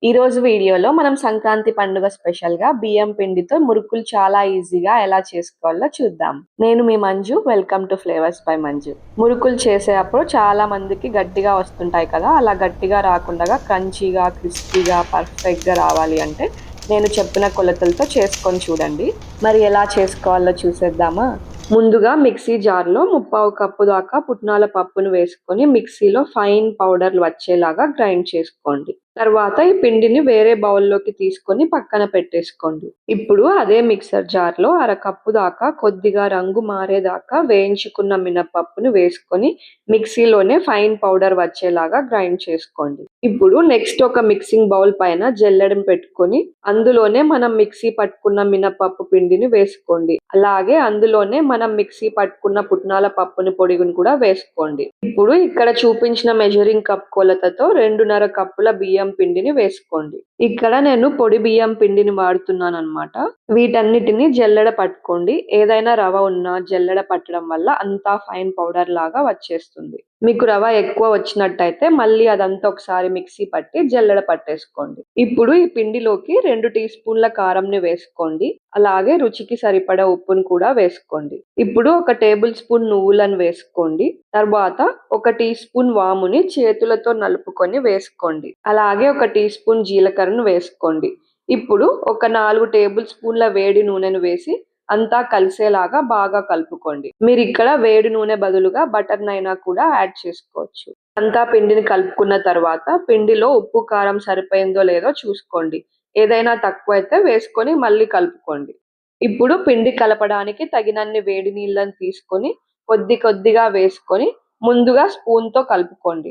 ఈ రోజు వీడియోలో మనం సంక్రాంతి పండుగ స్పెషల్ గా బియ్యం పిండితో మురుకులు చాలా ఈజీగా ఎలా చేసుకోవాలో చూద్దాం. నేను మీ Manju, welcome to Flavours by Manju. మురుకులు చేసేటప్పుడు చాలా మందికి గట్టిగా వస్తుంటాయి కదా, అలా గట్టిగా రాకుండా క్రంచీగా, క్రిస్పీగా, పర్ఫెక్ట్ గా రావాలి అంటే నేను చెప్పిన కొలతలతో చేసుకొని చూడండి. మరి ఎలా చేసుకోవాలో చూసేద్దామా? ముందుగా మిక్సీ జార్లో 3/4 కప్పు దాకా పుట్నాల పప్పును వేసుకొని మిక్సీలో ఫైన్ పౌడర్ వచ్చేలాగా గ్రైండ్ చేసుకోండి. తర్వాత ఈ పిండిని వేరే బౌల్లోకి తీసుకొని పక్కన పెట్టేసుకోండి. ఇప్పుడు అదే మిక్సర్ జార్లో 1/2 కప్పు దాకా కొద్దిగా రంగు మారేదాకా వేయించుకున్న మినపప్పును వేసుకొని మిక్సీలోనే ఫైన్ పౌడర్ వచ్చేలాగా గ్రైండ్ చేసుకోండి. ఇప్పుడు నెక్స్ట్ ఒక మిక్సింగ్ బౌల్ పైన జల్లెడను పెట్టుకొని అందులోనే మనం మిక్సీ పట్టుకున్న మినపప్పు పిండిని వేసుకోండి. అలాగే అందులోనే మనం మిక్సీ పట్టుకున్న పుట్నాల పప్పుని పొడిని కూడా వేసుకోండి. ఇప్పుడు ఇక్కడ చూపించిన మెజరింగ్ కప్ కొలతతో 2.5 కప్పుల బియ్యం పిండిని వేసుకోండి. ఇక్కడ నేను పొడి బియ్యం పిండిని వాడుతున్నాను అన్నమాట. వీటన్నిటిని జల్లెడ పట్టుకోండి. ఏదైనా రవ ఉన్నా జల్లెడ పట్టడం వల్ల అంతా ఫైన్ పౌడర్ లాగా వచ్చేస్తుంది. మీకు రవ ఎక్కువ వచ్చినట్టయితే మళ్ళీ అదంతా ఒకసారి మిక్సీ పట్టి జల్లెడ పట్టేసుకోండి. ఇప్పుడు ఈ పిండిలోకి 2 టీ స్పూన్ల కారంని వేసుకోండి. అలాగే రుచికి సరిపడా ఉప్పును కూడా వేసుకోండి. ఇప్పుడు 1 టేబుల్ స్పూన్ నువ్వులను వేసుకోండి. తర్వాత 1 టీ స్పూన్ వాముని చేతులతో నలుపుకొని వేసుకోండి. అలాగే 1 టీ స్పూన్ జీలకర్రను వేసుకోండి. ఇప్పుడు ఒక 4 టేబుల్ స్పూన్ల వేడి నూనెను వేసి అంతా కలిసేలాగా బాగా కలుపుకోండి. మీరు ఇక్కడ వేడి నూనె బదులుగా బటర్ నైనా కూడా యాడ్ చేసుకోవచ్చు. అంతా పిండిని కలుపుకున్న తర్వాత పిండిలో ఉప్పు కారం సరిపోయిందో లేదో చూసుకోండి. ఏదైనా తక్కువ అయితే వేసుకొని మళ్ళీ కలుపుకోండి. ఇప్పుడు పిండి కలపడానికి తగినన్ని వేడి నీళ్ళని తీసుకొని కొద్దిగా వేసుకొని ముందుగా స్పూన్తో కలుపుకోండి.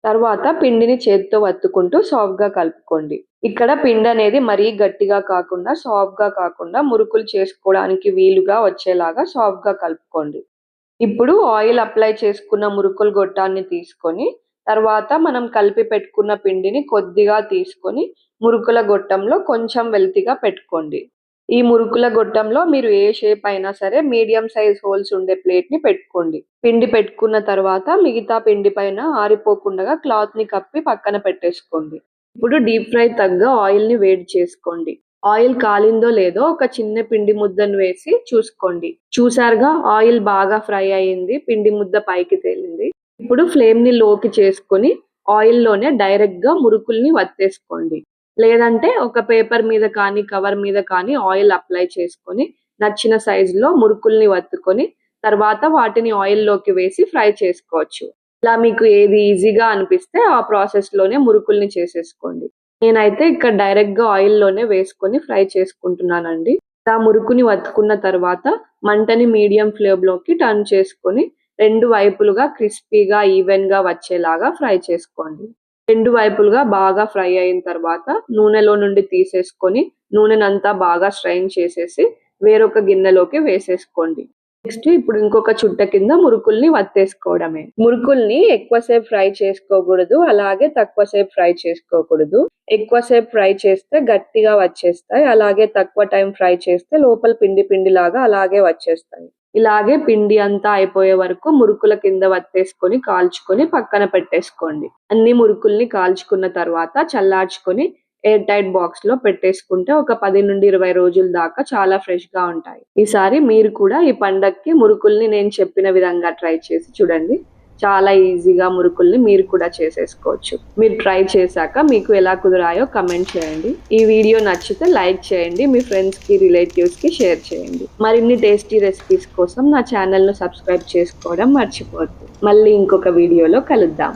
తర్వాత పిండిని చేత్తో వత్తుకుంటూ సాఫ్ట్‌గా కలుపుకోండి. ఇక్కడ పిండి అనేది మరీ గట్టిగా కాకుండా, సాఫ్ట్‌గా కాకుండా మురుకులు చేసుకోవడానికి వీలుగా వచ్చేలాగా సాఫ్ట్‌గా కలుపుకోండి. ఇప్పుడు ఆయిల్ అప్లై చేసుకున్న మురుకుల గొట్టాన్ని తీసుకొని, తర్వాత మనం కలిపి పెట్టుకున్న పిండిని కొద్దిగా తీసుకొని మురుకుల గొట్టంలో కొంచెం వెల్తిగా పెట్టుకోండి. ఈ మురుకుల గొట్టంలో మీరు ఏ షేప్ అయినా సరే మీడియం సైజ్ హోల్స్ ఉండే ప్లేట్‌ని పెట్టుకోండి. పిండి పెట్టుకున్న తర్వాత మిగతా పిండి పైన ఆరిపోకుండా క్లాత్‌ని కప్పి పక్కన పెట్టేసుకోండి. ఇప్పుడు డీప్ ఫ్రై తగ్గ ఆయిల్‌ని వేడి చేసుకోండి. ఆయిల్ కాలిందో లేదో ఒక చిన్న పిండి ముద్దను వేసి చూసుకోండి. చూసారుగా, ఆయిల్ బాగా ఫ్రై అయింది. పిండి ముద్ద పైకి తేలింది. ఇప్పుడు ఫ్లేమ్‌ని లోకి చేసుకొని ఆయిల్‌లోనే డైరెక్ట్‌గా మురుకుల్ని వత్తేసుకోండి. లేదంటే ఒక పేపర్ మీద కానీ, కవర్ మీద కానీ ఆయిల్ అప్లై చేసుకొని నచ్చిన సైజులో మురుకుల్ని వత్తుకొని తర్వాత వాటిని ఆయిల్‌లోకి వేసి ఫ్రై చేసుకోవచ్చు. ఇలా మీకు ఏది ఈజీగా అనిపిస్తే ఆ ప్రాసెస్‌లోనే మురుకుల్ని చేసేసుకోండి. నేనైతే ఇక్కడ డైరెక్ట్‌గా ఆయిల్‌లోనే వేసుకొని ఫ్రై చేసుకుంటున్నానండి. ఇలా మురుకుని వత్తుకున్న తర్వాత మంటని మీడియం ఫ్లేమ్‌లోకి టర్న్ చేసుకొని 2 వైపులుగా క్రిస్పీగా, ఈవెన్‌గా వచ్చేలాగా ఫ్రై చేసుకోండి. 2 వైపులుగా బాగా ఫ్రై అయిన తర్వాత నూనెలో నుండి తీసేసుకొని నూనెనంతా బాగా స్ట్రెయిన్ చేసేసి వేరొక గిన్నెలోకి వేసేసుకోండి. నెక్స్ట్ ఇప్పుడు ఇంకొక చుట్ట కింద మురుకుల్ని వత్తేసుకోవడమే. మురుకుల్ని ఎక్కువసేపు ఫ్రై చేసుకోకూడదు, అలాగే తక్కువసేపు ఫ్రై చేసుకోకూడదు. ఎక్కువసేపు ఫ్రై చేస్తే గట్టిగా వచ్చేస్తాయి, అలాగే తక్కువ టైం ఫ్రై చేస్తే లోపల పిండి లాగా అలాగే వచ్చేస్తాయి. ఇలాగే పిండి అంతా అయిపోయే వరకు మురుకుల కింద వత్తేసుకొని కాల్చుకొని పక్కన పెట్టేసుకోండి. అన్ని మురుకుల్ని కాల్చుకున్న తర్వాత చల్లార్చుకొని ఎయిర్ టైట్ బాక్స్ లో పెట్టేసుకుంటే ఒక 10 నుండి 20 రోజుల దాకా చాలా ఫ్రెష్ గా ఉంటాయి. ఈసారి మీరు కూడా ఈ పండక్కి మురుకుల్ని నేను చెప్పిన విధంగా ట్రై చేసి చూడండి. చాలా ఈజీగా మురుకుల్ని మీరు కూడా చేసేసుకోవచ్చు. మీరు ట్రై చేశాక మీకు ఎలా కుదిరాయో కమెంట్ చేయండి. ఈ వీడియో నచ్చితే లైక్ చేయండి, మీ ఫ్రెండ్స్ కి, రిలేటివ్స్ కి షేర్ చేయండి. మరిన్ని టేస్టీ రెసిపీస్ కోసం నా ఛానల్ ను సబ్స్క్రైబ్ చేసుకోవడం మర్చిపోవద్దు. మళ్ళీ ఇంకొక వీడియోలో కలుద్దాం.